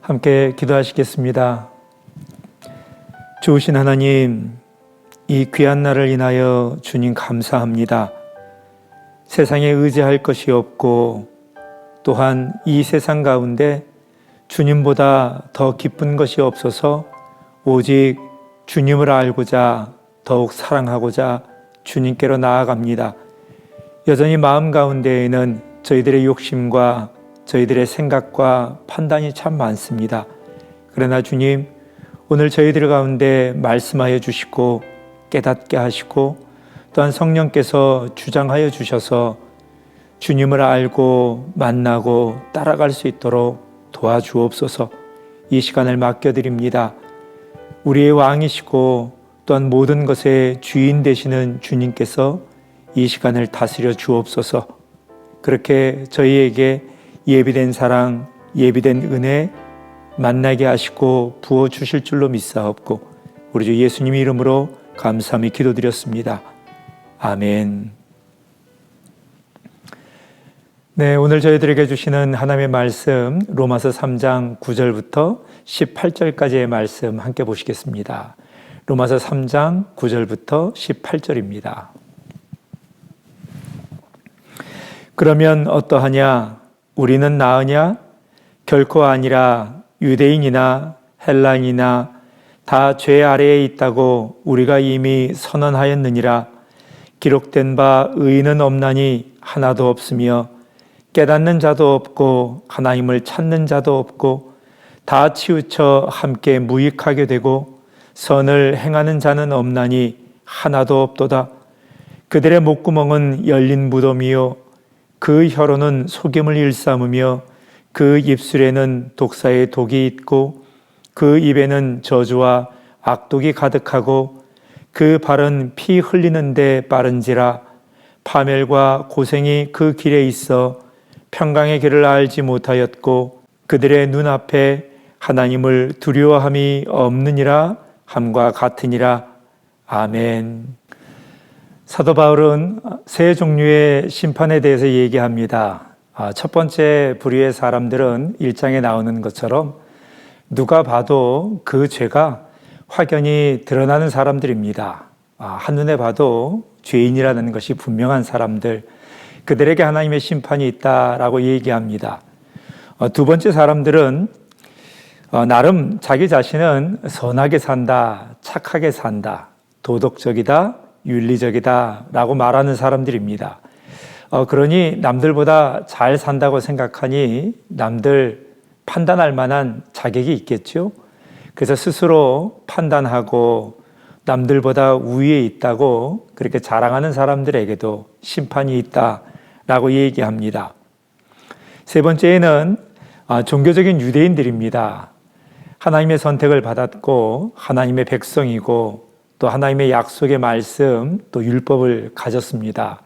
함께 기도하시겠습니다. 좋으신 하나님, 이 귀한 날을 인하여 주님 감사합니다. 세상에 의지할 것이 없고 또한 이 세상 가운데 주님보다 더 기쁜 것이 없어서 오직 주님을 알고자 더욱 사랑하고자 주님께로 나아갑니다. 여전히 마음 가운데에는 저희들의 욕심과 저희들의 생각과 판단이 참 많습니다. 그러나 주님, 오늘 저희들 가운데 말씀하여 주시고 깨닫게 하시고 또한 성령께서 주장하여 주셔서 주님을 알고 만나고 따라갈 수 있도록 도와주옵소서. 이 시간을 맡겨드립니다. 우리의 왕이시고 또한 모든 것의 주인 되시는 주님께서 이 시간을 다스려 주옵소서. 그렇게 저희에게 예비된 사랑, 예비된 은혜 만나게 하시고 부어주실 줄로 믿사옵고 우리 주 예수님 이름으로 감사함이 기도드렸습니다. 아멘. 네, 오늘 저희들에게 주시는 하나님의 말씀 로마서 3장 9절부터 18절까지의 말씀 함께 보시겠습니다. 로마서 3장 9절부터 18절입니다. 그러면 어떠하냐? 우리는 나으냐? 결코 아니라 유대인이나 헬라인이나 다 죄 아래에 있다고 우리가 이미 선언하였느니라. 기록된 바 의인은 없나니 하나도 없으며 깨닫는 자도 없고 하나님을 찾는 자도 없고 다 치우쳐 함께 무익하게 되고 선을 행하는 자는 없나니 하나도 없도다. 그들의 목구멍은 열린 무덤이요 그 혀로는 속임을 일삼으며 그 입술에는 독사의 독이 있고 그 입에는 저주와 악독이 가득하고 그 발은 피 흘리는데 빠른지라. 파멸과 고생이 그 길에 있어 평강의 길을 알지 못하였고 그들의 눈앞에 하나님을 두려워함이 없느니라 함과 같으니라. 아멘. 사도 바울은 세 종류의 심판에 대해서 얘기합니다. 첫 번째 부류의 사람들은 1장에 나오는 것처럼 누가 봐도 그 죄가 확연히 드러나는 사람들입니다. 한눈에 봐도 죄인이라는 것이 분명한 사람들, 그들에게 하나님의 심판이 있다라고 얘기합니다. 두 번째 사람들은 나름 자기 자신은 선하게 산다, 착하게 산다, 도덕적이다, 윤리적이다 라고 말하는 사람들입니다. 그러니 남들보다 잘 산다고 생각하니 남들 판단할 만한 자격이 있겠죠. 그래서 스스로 판단하고 남들보다 우위에 있다고 그렇게 자랑하는 사람들에게도 심판이 있다라고 얘기합니다. 세 번째는 종교적인 유대인들입니다. 하나님의 선택을 받았고 하나님의 백성이고 또 하나님의 약속의 말씀, 또 율법을 가졌습니다.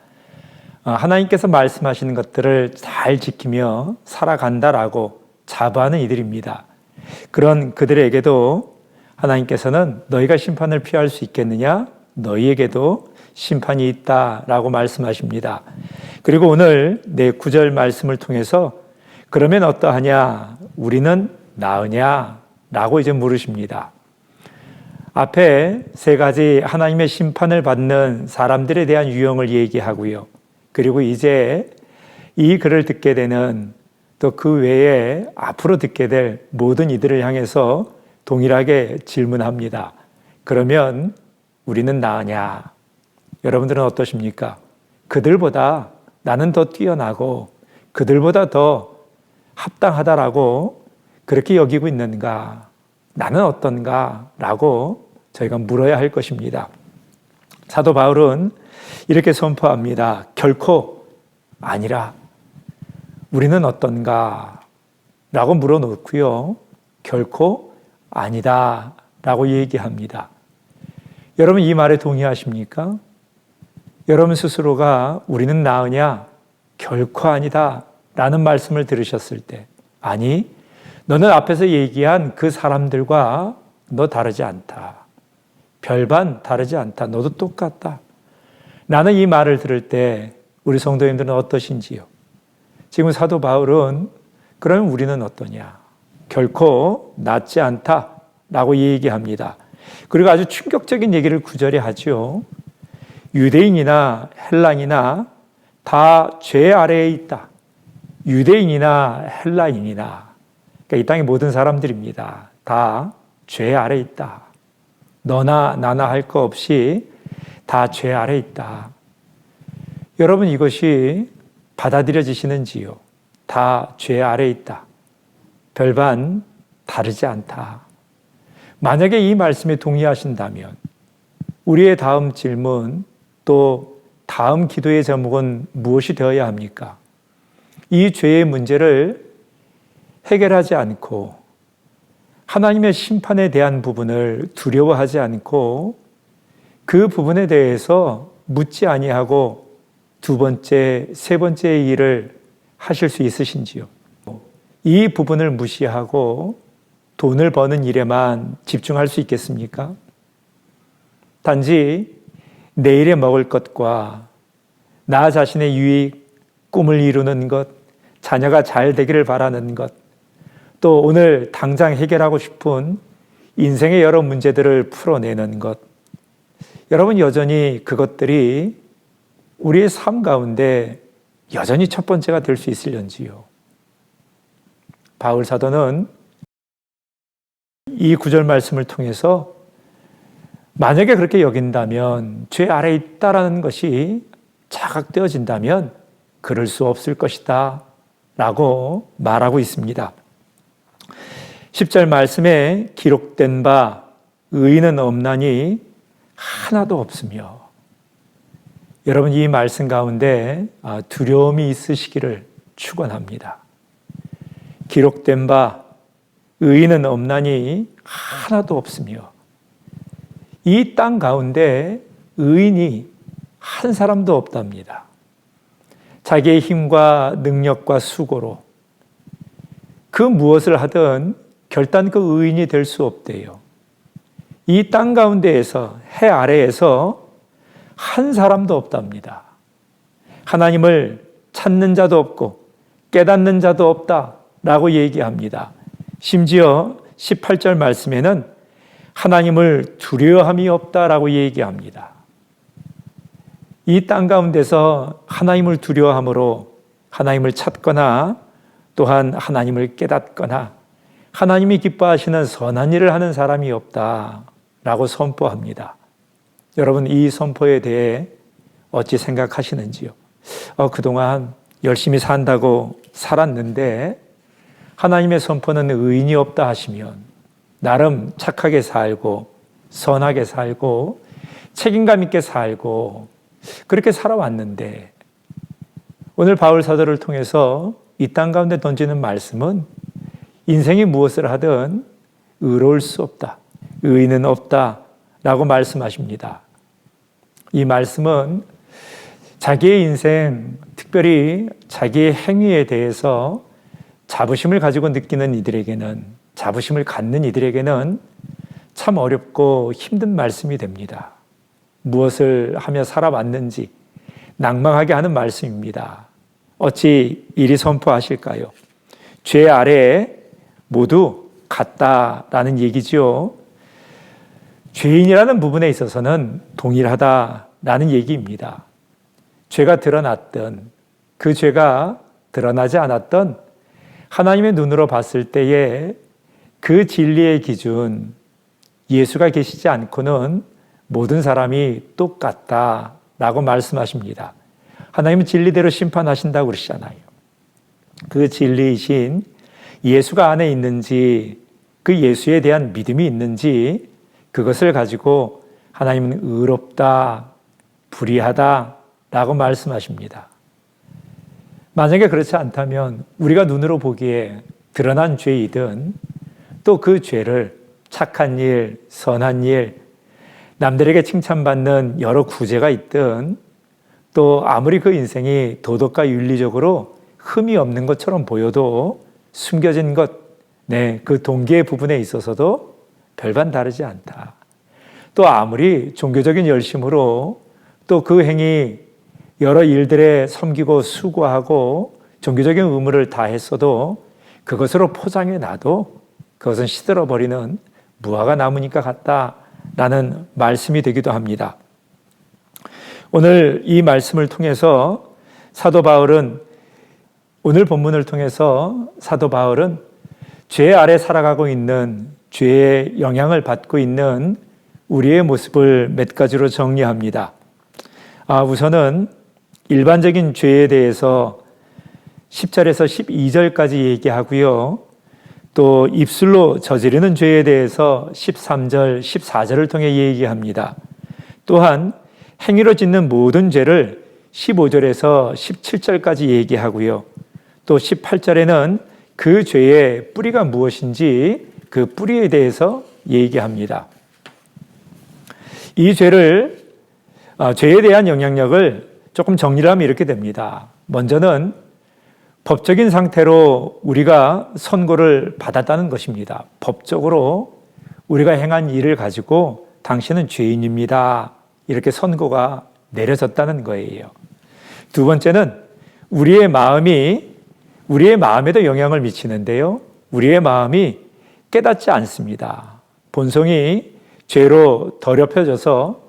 하나님께서 말씀하시는 것들을 잘 지키며 살아간다라고 자부하는 이들입니다. 그런 그들에게도 하나님께서는 너희가 심판을 피할 수 있겠느냐? 너희에게도 심판이 있다라고 말씀하십니다. 그리고 오늘 내 9절 말씀을 통해서 그러면 어떠하냐? 우리는 나으냐? 라고 이제 물으십니다. 앞에 세 가지 하나님의 심판을 받는 사람들에 대한 유형을 얘기하고요. 그리고 이제 이 글을 듣게 되는 또 그 외에 앞으로 듣게 될 모든 이들을 향해서 동일하게 질문합니다. 그러면 우리는 나으냐? 여러분들은 어떠십니까? 그들보다 나는 더 뛰어나고 그들보다 더 합당하다라고 그렇게 여기고 있는가? 나는 어떤가? 라고 저희가 물어야 할 것입니다. 사도 바울은 이렇게 선포합니다. 결코 아니라. 우리는 어떤가? 라고 물어놓고요. 결코 아니다. 라고 얘기합니다. 여러분 이 말에 동의하십니까? 여러분 스스로가 우리는 나으냐? 결코 아니다. 라는 말씀을 들으셨을 때, 아니, 너는 앞에서 얘기한 그 사람들과 너 다르지 않다. 별반 다르지 않다. 너도 똑같다. 나는 이 말을 들을 때 우리 성도님들은 어떠신지요? 지금 사도 바울은 그러면 우리는 어떠냐? 결코 낫지 않다라고 얘기합니다. 그리고 아주 충격적인 얘기를 9절에 하죠. 유대인이나 헬라인이나 다 죄 아래에 있다. 유대인이나 헬라인이나, 그러니까 이 땅의 모든 사람들입니다. 다 죄 아래에 있다. 너나 나나 할 거 없이 다 죄 아래에 있다. 여러분, 이것이 받아들여지시는지요? 다 죄 아래에 있다. 별반 다르지 않다. 만약에 이 말씀에 동의하신다면 우리의 다음 질문, 또 다음 기도의 제목은 무엇이 되어야 합니까? 이 죄의 문제를 해결하지 않고 하나님의 심판에 대한 부분을 두려워하지 않고 그 부분에 대해서 묻지 아니하고 두 번째, 세 번째의 일을 하실 수 있으신지요? 이 부분을 무시하고 돈을 버는 일에만 집중할 수 있겠습니까? 단지 내일에 먹을 것과 나 자신의 유익, 꿈을 이루는 것, 자녀가 잘 되기를 바라는 것, 또 오늘 당장 해결하고 싶은 인생의 여러 문제들을 풀어내는 것, 여러분, 여전히 그것들이 우리의 삶 가운데 여전히 첫 번째가 될 수 있을런지요? 바울 사도는 이 9절 말씀을 통해서 만약에 그렇게 여긴다면, 죄 아래에 있다라는 것이 자각되어진다면 그럴 수 없을 것이다 라고 말하고 있습니다. 10절 말씀에 기록된 바 의인은 없나니 하나도 없으며, 여러분, 이 말씀 가운데 두려움이 있으시기를 축원합니다. 기록된 바 의인은 없나니 하나도 없으며, 이 땅 가운데 의인이 한 사람도 없답니다. 자기의 힘과 능력과 수고로 그 무엇을 하든 결단코 의인이 될 수 없대요. 이 땅 가운데에서, 해 아래에서 한 사람도 없답니다. 하나님을 찾는 자도 없고 깨닫는 자도 없다라고 얘기합니다. 심지어 18절 말씀에는 하나님을 두려워함이 없다라고 얘기합니다. 이 땅 가운데서 하나님을 두려워함으로 하나님을 찾거나 또한 하나님을 깨닫거나 하나님이 기뻐하시는 선한 일을 하는 사람이 없다라고 선포합니다. 여러분, 이 선포에 대해 어찌 생각하시는지요? 그동안 열심히 산다고 살았는데 하나님의 선포는 의인이 없다 하시면 나름 착하게 살고 선하게 살고 책임감 있게 살고 그렇게 살아왔는데, 오늘 바울 사도를 통해서 이 땅 가운데 던지는 말씀은 인생이 무엇을 하든 의로울 수 없다, 의인은 없다 라고 말씀하십니다. 이 말씀은 자기의 인생, 특별히 자기의 행위에 대해서 자부심을 가지고 느끼는 이들에게는, 자부심을 갖는 이들에게는 참 어렵고 힘든 말씀이 됩니다. 무엇을 하며 살아왔는지 낭망하게 하는 말씀입니다. 어찌 이리 선포하실까요? 죄 아래에 모두 같다라는 얘기죠. 죄인이라는 부분에 있어서는 동일하다라는 얘기입니다. 죄가 드러났던, 그 죄가 드러나지 않았던 하나님의 눈으로 봤을 때에 그 진리의 기준, 예수가 계시지 않고는 모든 사람이 똑같다라고 말씀하십니다. 하나님은 진리대로 심판하신다고 그러시잖아요. 그 진리이신 예수가 안에 있는지, 그 예수에 대한 믿음이 있는지, 그것을 가지고 하나님은 의롭다, 불의하다라고 말씀하십니다. 만약에 그렇지 않다면 우리가 눈으로 보기에 드러난 죄이든 또 그 죄를 착한 일, 선한 일, 남들에게 칭찬받는 여러 구제가 있든 또 아무리 그 인생이 도덕과 윤리적으로 흠이 없는 것처럼 보여도 숨겨진 것, 그 동기의 부분에 있어서도 별반 다르지 않다. 또 아무리 종교적인 열심으로 또 그 행위 여러 일들에 섬기고 수고하고 종교적인 의무를 다했어도 그것으로 포장해 놔도 그것은 시들어버리는 무화과 나무니까 같다라는 말씀이 되기도 합니다. 오늘 이 말씀을 통해서 오늘 본문을 통해서 사도 바울은 죄 아래 살아가고 있는, 죄의 영향을 받고 있는 우리의 모습을 몇 가지로 정리합니다. 우선은 일반적인 죄에 대해서 10절에서 12절까지 얘기하고요. 또 입술로 저지르는 죄에 대해서 13절, 14절을 통해 얘기합니다. 또한 행위로 짓는 모든 죄를 15절에서 17절까지 얘기하고요. 또 18절에는 그 죄의 뿌리가 무엇인지 그 뿌리에 대해서 얘기합니다. 이 죄에 대한 영향력을 조금 정리를 하면 이렇게 됩니다. 먼저는 법적인 상태로 우리가 선고를 받았다는 것입니다. 법적으로 우리가 행한 일을 가지고 당신은 죄인입니다. 이렇게 선고가 내려졌다는 거예요. 두 번째는 우리의 마음에도 영향을 미치는데요. 우리의 마음이 깨닫지 않습니다. 본성이 죄로 더럽혀져서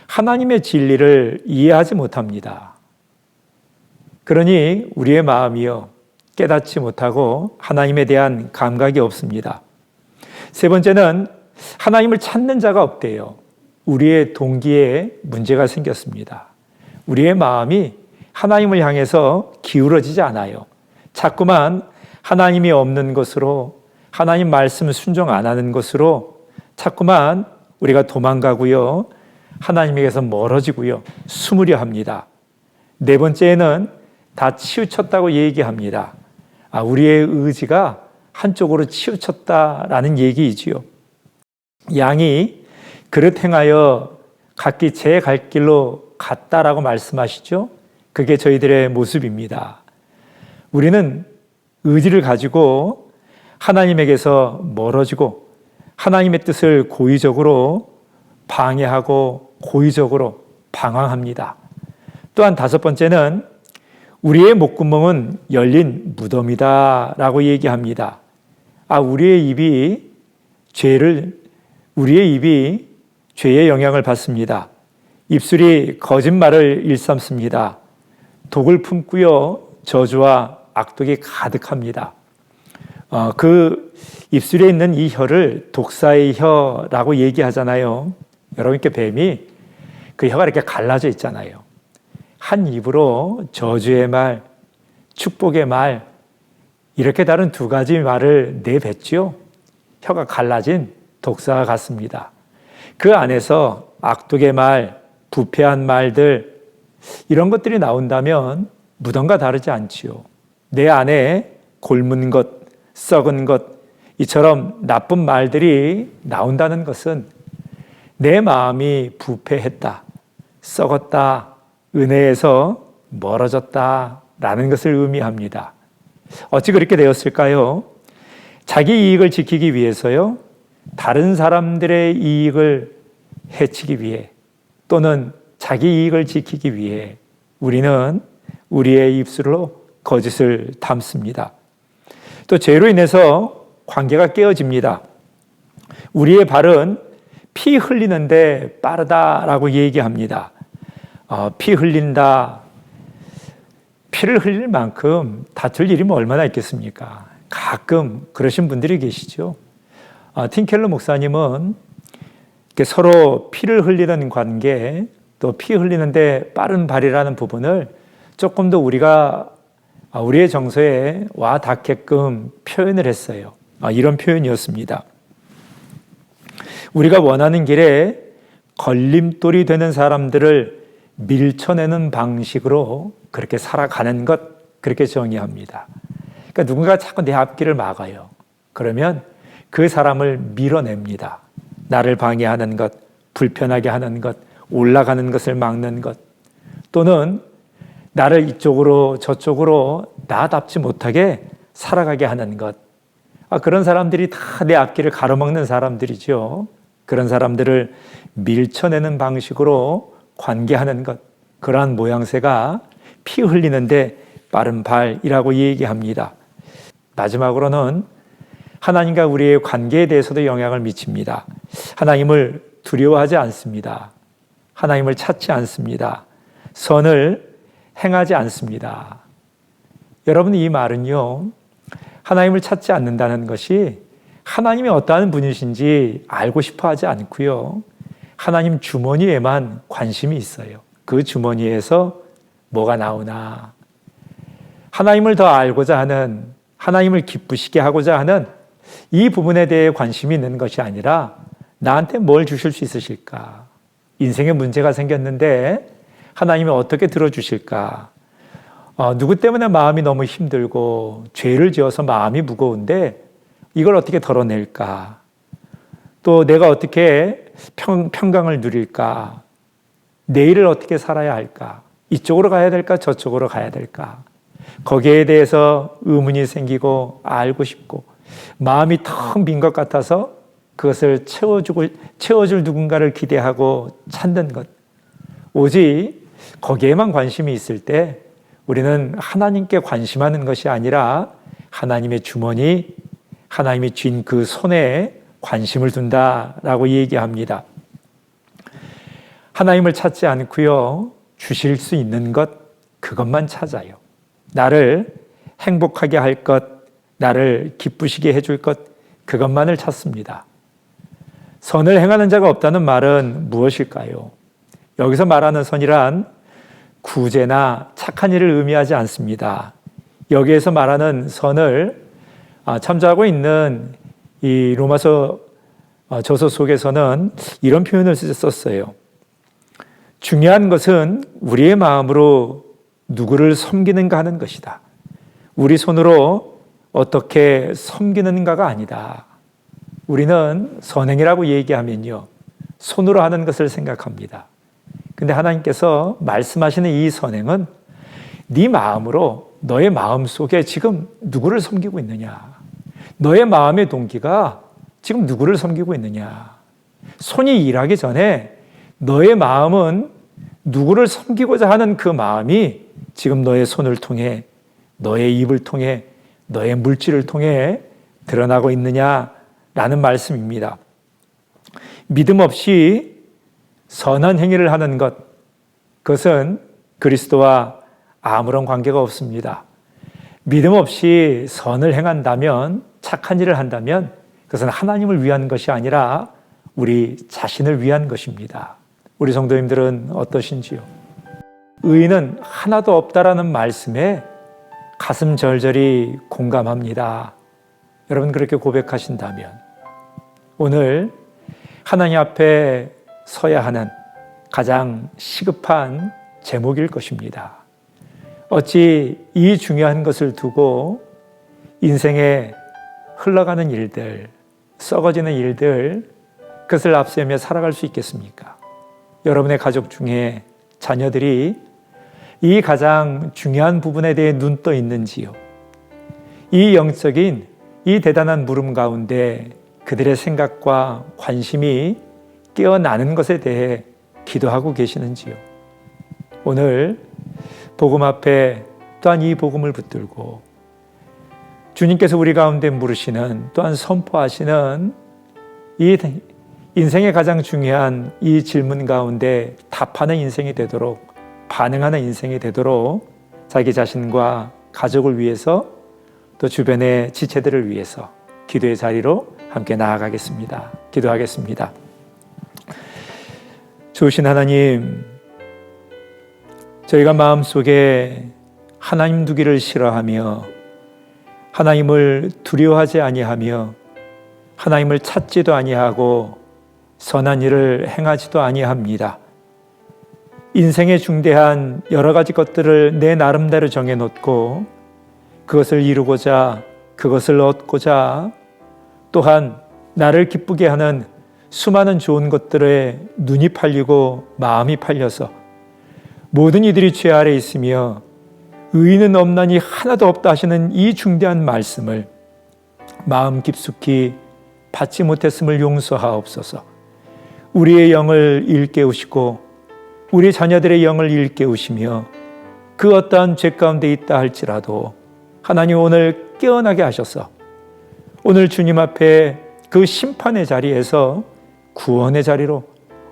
하나님의 진리를 이해하지 못합니다. 그러니 우리의 마음이요, 깨닫지 못하고 하나님에 대한 감각이 없습니다. 세 번째는 하나님을 찾는 자가 없대요. 우리의 동기에 문제가 생겼습니다. 우리의 마음이 하나님을 향해서 기울어지지 않아요. 자꾸만 하나님이 없는 것으로, 하나님 말씀 순종 안 하는 것으로 자꾸만 우리가 도망가고요, 하나님에게서 멀어지고요, 숨으려 합니다. 네 번째는 다 치우쳤다고 얘기합니다. 우리의 의지가 한쪽으로 치우쳤다라는 얘기이지요. 양이 그릇 행하여 각기 제 갈 길로 갔다라고 말씀하시죠. 그게 저희들의 모습입니다. 우리는 의지를 가지고 하나님에게서 멀어지고 하나님의 뜻을 고의적으로 방해하고 고의적으로 방황합니다. 또한 다섯 번째는 우리의 목구멍은 열린 무덤이다 라고 얘기합니다. 우리의 입이 죄의 영향을 받습니다. 입술이 거짓말을 일삼습니다. 독을 품고요, 저주와 악독이 가득합니다. 그 입술에 있는 이 혀를 독사의 혀라고 얘기하잖아요. 여러분께 뱀이 그 혀가 이렇게 갈라져 있잖아요. 한 입으로 저주의 말, 축복의 말, 이렇게 다른 두 가지 말을 내뱉죠. 혀가 갈라진 독사와 같습니다. 그 안에서 악독의 말, 부패한 말들, 이런 것들이 나온다면 무덤과 다르지 않지요. 내 안에 골문 것, 썩은 것, 이처럼 나쁜 말들이 나온다는 것은 내 마음이 부패했다, 썩었다, 은혜에서 멀어졌다라는 것을 의미합니다. 어찌 그렇게 되었을까요? 자기 이익을 지키기 위해서요, 다른 사람들의 이익을 해치기 위해, 또는 자기 이익을 지키기 위해 우리는 우리의 입술로 거짓을 담습니다. 또 죄로 인해서 관계가 깨어집니다. 우리의 발은 피 흘리는데 빠르다라고 얘기합니다. 피 흘린다. 피를 흘릴 만큼 다툴 일이 얼마나 있겠습니까? 가끔 그러신 분들이 계시죠. 팀 켈러 목사님은 서로 피를 흘리는 관계, 또 피 흘리는데 빠른 발이라는 부분을 조금 더 우리의 정서에 와 닿게끔 표현을 했어요. 이런 표현이었습니다. 우리가 원하는 길에 걸림돌이 되는 사람들을 밀쳐내는 방식으로 그렇게 살아가는 것, 그렇게 정의합니다. 그러니까 누군가 자꾸 내 앞길을 막아요. 그러면 그 사람을 밀어냅니다. 나를 방해하는 것, 불편하게 하는 것, 올라가는 것을 막는 것, 또는 나를 이쪽으로 저쪽으로 나답지 못하게 살아가게 하는 것. 그런 사람들이 다 내 앞길을 가로막는 사람들이죠. 그런 사람들을 밀쳐내는 방식으로 관계하는 것, 그러한 모양새가 피 흘리는데 빠른 발이라고 얘기합니다. 마지막으로는 하나님과 우리의 관계에 대해서도 영향을 미칩니다. 하나님을 두려워하지 않습니다. 하나님을 찾지 않습니다. 선을 행하지 않습니다. 여러분, 이 말은요, 하나님을 찾지 않는다는 것이 하나님이 어떠한 분이신지 알고 싶어 하지 않고요, 하나님 주머니에만 관심이 있어요. 그 주머니에서 뭐가 나오나, 하나님을 더 알고자 하는, 하나님을 기쁘시게 하고자 하는 이 부분에 대해 관심이 있는 것이 아니라 나한테 뭘 주실 수 있으실까? 인생에 문제가 생겼는데 하나님이 어떻게 들어주실까? 누구 때문에 마음이 너무 힘들고 죄를 지어서 마음이 무거운데 이걸 어떻게 덜어낼까? 또 내가 어떻게 평강을 누릴까? 내일을 어떻게 살아야 할까? 이쪽으로 가야 될까? 저쪽으로 가야 될까? 거기에 대해서 의문이 생기고 알고 싶고 마음이 텅 빈 것 같아서 그것을 채워줄 누군가를 기대하고 찾는 것. 오직 거기에만 관심이 있을 때 우리는 하나님께 관심하는 것이 아니라 하나님의 주머니, 하나님이 쥔 그 손에 관심을 둔다라고 얘기합니다. 하나님을 찾지 않고요, 주실 수 있는 것, 그것만 찾아요. 나를 행복하게 할 것, 나를 기쁘시게 해줄 것, 그것만을 찾습니다. 선을 행하는 자가 없다는 말은 무엇일까요? 여기서 말하는 선이란 구제나 착한 일을 의미하지 않습니다. 여기에서 말하는 선을 참조하고 있는 이 로마서 저서 속에서는 이런 표현을 썼어요. 중요한 것은 우리의 마음으로 누구를 섬기는가 하는 것이다. 우리 손으로 어떻게 섬기는가가 아니다. 우리는 선행이라고 얘기하면요, 손으로 하는 것을 생각합니다. 근데 하나님께서 말씀하시는 이 선행은 네 마음으로, 너의 마음 속에 지금 누구를 섬기고 있느냐, 너의 마음의 동기가 지금 누구를 섬기고 있느냐. 손이 일하기 전에 너의 마음은 누구를 섬기고자 하는 그 마음이 지금 너의 손을 통해, 너의 입을 통해, 너의 물질을 통해 드러나고 있느냐라는 말씀입니다. 믿음 없이 선한 행위를 하는 것, 그것은 그리스도와 아무런 관계가 없습니다. 믿음 없이 선을 행한다면, 착한 일을 한다면 그것은 하나님을 위한 것이 아니라 우리 자신을 위한 것입니다. 우리 성도님들은 어떠신지요? 의인은 하나도 없다라는 말씀에 가슴 절절히 공감합니다. 여러분, 그렇게 고백하신다면 오늘 하나님 앞에 서야 하는 가장 시급한 제목일 것입니다. 어찌 이 중요한 것을 두고 인생에 흘러가는 일들, 썩어지는 일들, 그것을 앞세우며 살아갈 수 있겠습니까? 여러분의 가족 중에 자녀들이 이 가장 중요한 부분에 대해 눈 떠 있는지요? 이 영적인, 이 대단한 물음 가운데 그들의 생각과 관심이 깨어나는 것에 대해 기도하고 계시는지요? 오늘 복음 앞에 또한 이 복음을 붙들고 주님께서 우리 가운데 물으시는, 또한 선포하시는 이 인생의 가장 중요한 이 질문 가운데 답하는 인생이 되도록, 반응하는 인생이 되도록 자기 자신과 가족을 위해서, 또 주변의 지체들을 위해서 기도의 자리로 함께 나아가겠습니다. 기도하겠습니다. 좋으신 하나님, 저희가 마음속에 하나님 두기를 싫어하며 하나님을 두려워하지 아니하며 하나님을 찾지도 아니하고 선한 일을 행하지도 아니합니다. 인생의 중대한 여러 가지 것들을 내 나름대로 정해놓고 그것을 이루고자, 그것을 얻고자, 또한 나를 기쁘게 하는 수많은 좋은 것들에 눈이 팔리고 마음이 팔려서 모든 이들이 죄 아래 있으며 의인은 없나니 하나도 없다 하시는 이 중대한 말씀을 마음 깊숙이 받지 못했음을 용서하옵소서. 우리의 영을 일깨우시고 우리 자녀들의 영을 일깨우시며 그 어떠한 죄 가운데 있다 할지라도 하나님 오늘 깨어나게 하셔서 오늘 주님 앞에 그 심판의 자리에서 구원의 자리로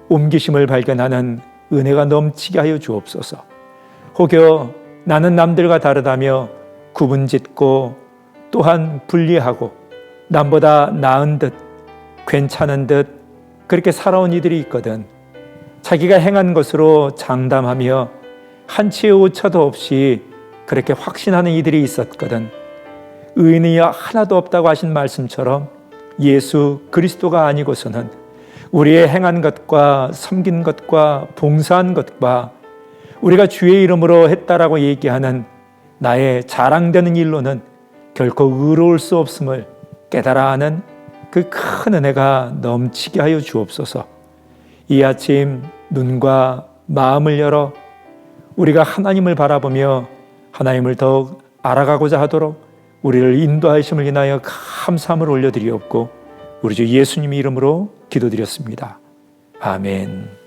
옮기심을 발견하는 은혜가 넘치게 하여 주옵소서. 혹여 나는 남들과 다르다며 구분짓고 또한 불리하고 남보다 나은 듯 괜찮은 듯 그렇게 살아온 이들이 있거든. 자기가 행한 것으로 장담하며 한치의 오차도 없이 그렇게 확신하는 이들이 있었거든. 의인이 하나도 없다고 하신 말씀처럼 예수 그리스도가 아니고서는 우리의 행한 것과 섬긴 것과 봉사한 것과 우리가 주의 이름으로 했다라고 얘기하는 나의 자랑되는 일로는 결코 의로울 수 없음을 깨달아 하는 그 큰 은혜가 넘치게 하여 주옵소서. 이 아침 눈과 마음을 열어 우리가 하나님을 바라보며 하나님을 더욱 알아가고자 하도록 우리를 인도하심을 인하여 감사함을 올려드리옵고 우리 주 예수님의 이름으로 기도드렸습니다. 아멘.